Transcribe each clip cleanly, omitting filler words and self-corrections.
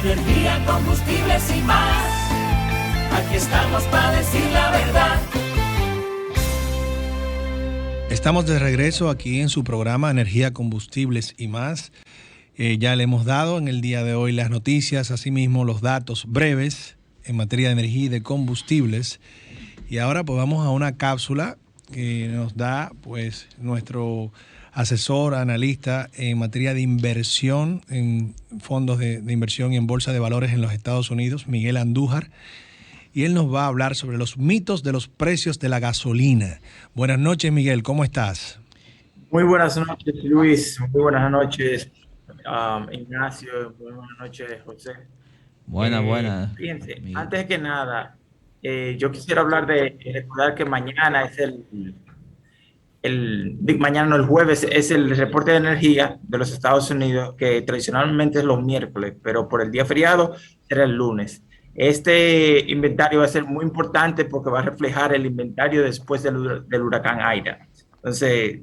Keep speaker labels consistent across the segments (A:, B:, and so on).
A: Energía, combustibles y más. Aquí estamos para decir la verdad.
B: Estamos de regreso aquí en su programa Energía, Combustibles y más. Ya le hemos dado en el día de hoy las noticias, asimismo los datos breves en materia de energía y de combustibles. Y ahora pues vamos a una cápsula que nos da pues nuestro asesor, analista en materia de inversión en fondos de inversión y en bolsa de valores en los Estados Unidos, Miguel Andújar. Y él nos va a hablar sobre los mitos de los precios de la gasolina. Buenas noches, Miguel, ¿cómo estás?
C: Muy buenas noches, Luis. Muy buenas noches, Ignacio. Muy buenas noches, José.
D: Buenas.
C: Fíjense,
D: Miguel.
C: antes que nada, yo quisiera hablar de recordar que mañana es mañana no, el jueves es el reporte de energía de los Estados Unidos, que tradicionalmente es los miércoles, pero por el día feriado será el lunes. Este inventario va a ser muy importante porque va a reflejar el inventario después del huracán Aida. Entonces,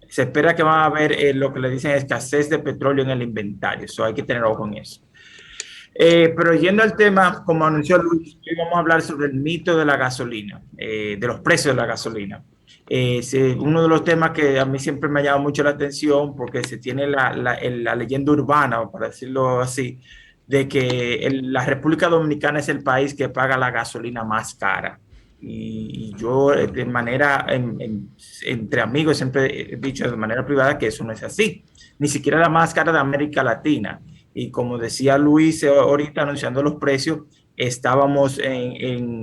C: se espera que va a haber lo que le dicen escasez de petróleo en el inventario. Eso hay que tener ojo en eso. Pero yendo al tema, como anunció Luis, hoy vamos a hablar sobre el mito de la gasolina, de los precios de la gasolina. Uno de los temas que a mí siempre me ha llamado mucho la atención porque se tiene la leyenda urbana, para decirlo así, de que la República Dominicana es el país que paga la gasolina más cara. Y yo de manera, entre amigos, siempre he dicho de manera privada que eso no es así. Ni siquiera la más cara de América Latina. Y como decía Luis ahorita anunciando los precios, estábamos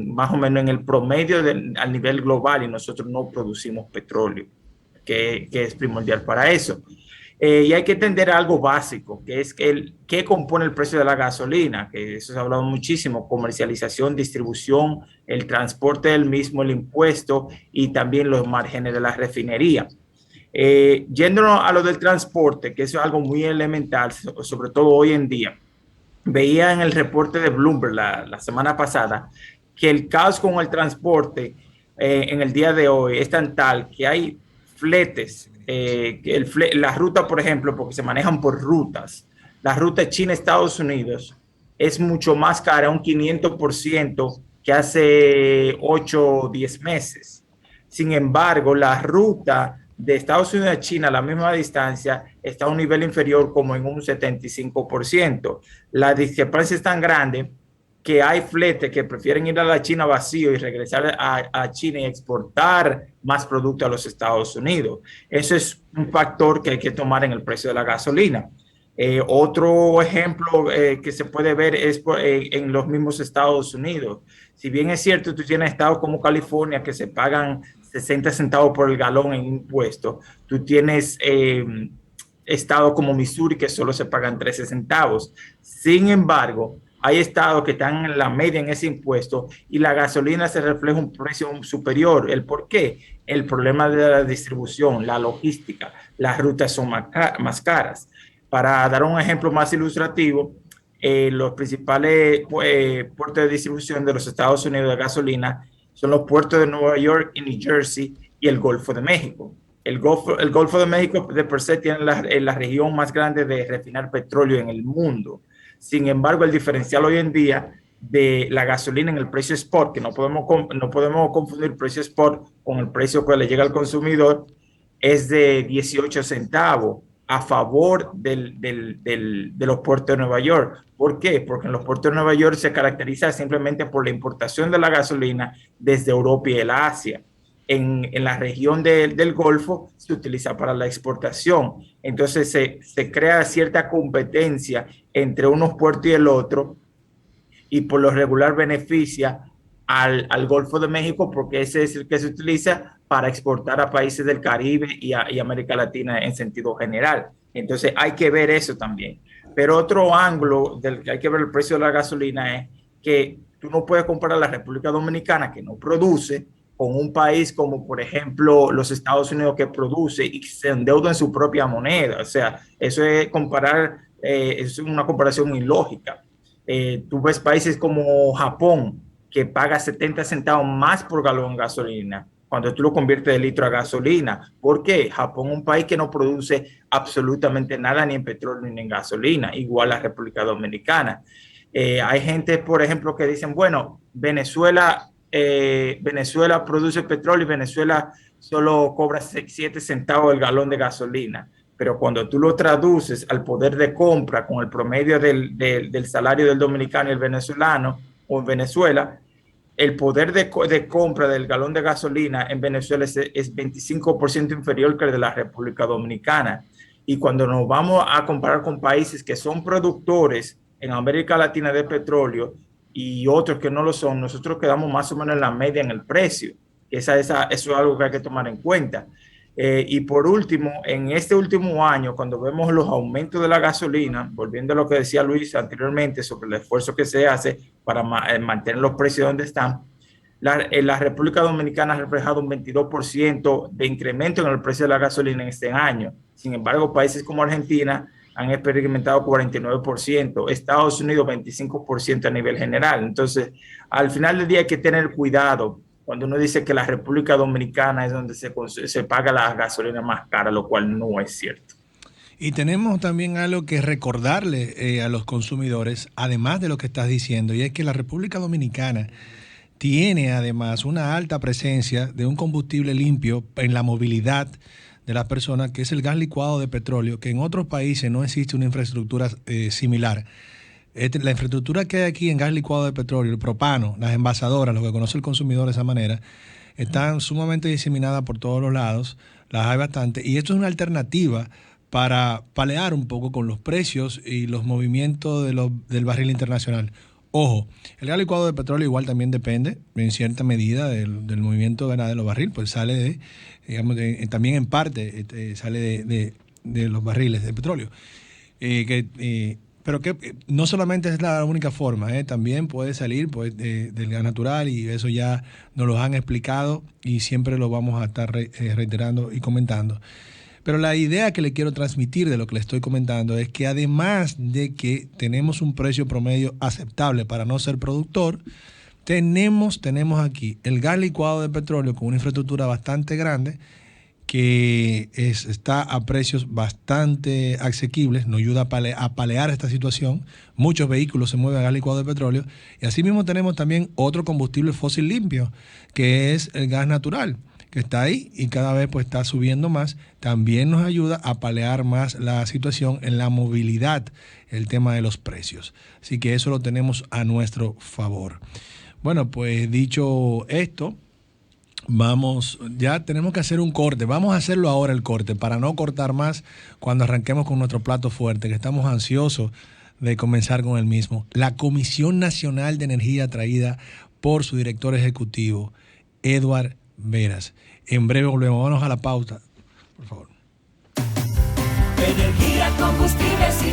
C: más o menos en el promedio al nivel global y nosotros no producimos petróleo, que es primordial para eso. Y hay que entender algo básico, que es qué compone el precio de la gasolina, que eso se ha hablado muchísimo: comercialización, distribución, el transporte del mismo, el impuesto y también los márgenes de la refinería. Yéndonos a lo del transporte, que eso es algo muy elemental, sobre todo hoy en día. Veía en el reporte de Bloomberg la semana pasada que el caos con el transporte en el día de hoy es tan tal que hay fletes, la ruta, por ejemplo, porque se manejan por rutas, la ruta China-Estados Unidos es mucho más cara, un 500% que hace 8 o 10 meses. Sin embargo, la ruta de Estados Unidos a China a la misma distancia está a un nivel inferior como en un 75%. La discrepancia es tan grande que hay fletes que prefieren ir a la China vacío y regresar a China y exportar más producto a los Estados Unidos. Eso es un factor que hay que tomar en el precio de la gasolina. Otro ejemplo que se puede ver es en los mismos Estados Unidos. Si bien es cierto, tú tienes estados como California que se pagan 60 centavos por el galón en impuestos, tú tienes estados como Missouri que solo se pagan 13 centavos. Sin embargo, hay estados que están en la media en ese impuesto y la gasolina se refleja un precio superior. ¿El por qué? El problema de la distribución, la logística, las rutas son más caras. Para dar un ejemplo más ilustrativo, los principales puertos de distribución de los Estados Unidos de gasolina son los puertos de Nueva York y New Jersey y el Golfo de México. El Golfo de México de per se tiene la región más grande de refinar petróleo en el mundo. Sin embargo, el diferencial hoy en día de la gasolina en el precio spot, que no podemos confundir el precio spot con el precio que le llega al consumidor, es de 18 centavos a favor de los puertos de Nueva York. ¿Por qué? Porque en los puertos de Nueva York se caracteriza simplemente por la importación de la gasolina desde Europa y el Asia. En la región del Golfo se utiliza para la exportación. Entonces se crea cierta competencia entre unos puertos y el otro, y por lo regular beneficia al Golfo de México porque ese es el que se utiliza para exportar a países del Caribe y América Latina en sentido general. Entonces hay que ver eso también. Pero otro ángulo del que hay que ver el precio de la gasolina es que tú no puedes comparar la República Dominicana, que no produce, con un país como, por ejemplo, los Estados Unidos, que produce y se endeuda en su propia moneda. O sea, eso es es una comparación ilógica. Tú ves países como Japón, que paga 70 centavos más por galón de gasolina, cuando tú lo conviertes de litro a gasolina. ¿Por qué? Japón es un país que no produce absolutamente nada ni en petróleo ni en gasolina, igual la República Dominicana. Hay gente, por ejemplo, que dicen, bueno, Venezuela produce petróleo y Venezuela solo cobra 7 centavos el galón de gasolina. Pero cuando tú lo traduces al poder de compra con el promedio del salario del dominicano y el venezolano o en Venezuela, el poder de compra del galón de gasolina en Venezuela es 25% inferior que el de la República Dominicana. Y cuando nos vamos a comparar con países que son productores en América Latina de petróleo y otros que no lo son, nosotros quedamos más o menos en la media en el precio. Eso es algo que hay que tomar en cuenta. Y por último, en este último año, cuando vemos los aumentos de la gasolina, volviendo a lo que decía Luis anteriormente sobre el esfuerzo que se hace para mantener los precios donde están, la República Dominicana ha reflejado un 22% de incremento en el precio de la gasolina en este año. Sin embargo, países como Argentina han experimentado 49%, Estados Unidos 25% a nivel general. Entonces, al final del día hay que tener cuidado cuando uno dice que la República Dominicana es donde se paga la gasolina más cara, lo cual no es cierto.
B: Y tenemos también algo que recordarle a los consumidores, además de lo que estás diciendo, y es que la República Dominicana tiene además una alta presencia de un combustible limpio en la movilidad de las personas, que es el gas licuado de petróleo, que en otros países no existe una infraestructura similar. La infraestructura que hay aquí en gas licuado de petróleo, el propano, las envasadoras, lo que conoce el consumidor de esa manera, están sumamente diseminadas por todos los lados, las hay bastante, y esto es una alternativa para palear un poco con los precios y los movimientos del barril internacional. Ojo, el gas licuado de petróleo igual también depende en cierta medida del movimiento de los barriles, pues sale de, digamos, también en parte sale de los barriles de petróleo. Pero que no solamente es la única forma, también puede salir del gas natural, y eso ya nos lo han explicado y siempre lo vamos a estar reiterando y comentando. Pero la idea que le quiero transmitir de lo que le estoy comentando es que además de que tenemos un precio promedio aceptable para no ser productor, tenemos aquí el gas licuado de petróleo con una infraestructura bastante grande que está a precios bastante asequibles, nos ayuda a palear esta situación. Muchos vehículos se mueven a gas licuado de petróleo, y asimismo tenemos también otro combustible fósil limpio, que es el gas natural, que está ahí y cada vez pues está subiendo más. También nos ayuda a palear más la situación en la movilidad, el tema de los precios. Así que eso lo tenemos a nuestro favor. Bueno, pues dicho esto, ya tenemos que hacer un corte. Vamos a hacerlo ahora, el corte, para no cortar más cuando arranquemos con nuestro plato fuerte, que estamos ansiosos de comenzar con el mismo. La Comisión Nacional de Energía, traída por su director ejecutivo, Edward Veras. En breve volvemos. Vámonos a la pausa, por favor.
A: Energía, combustibles y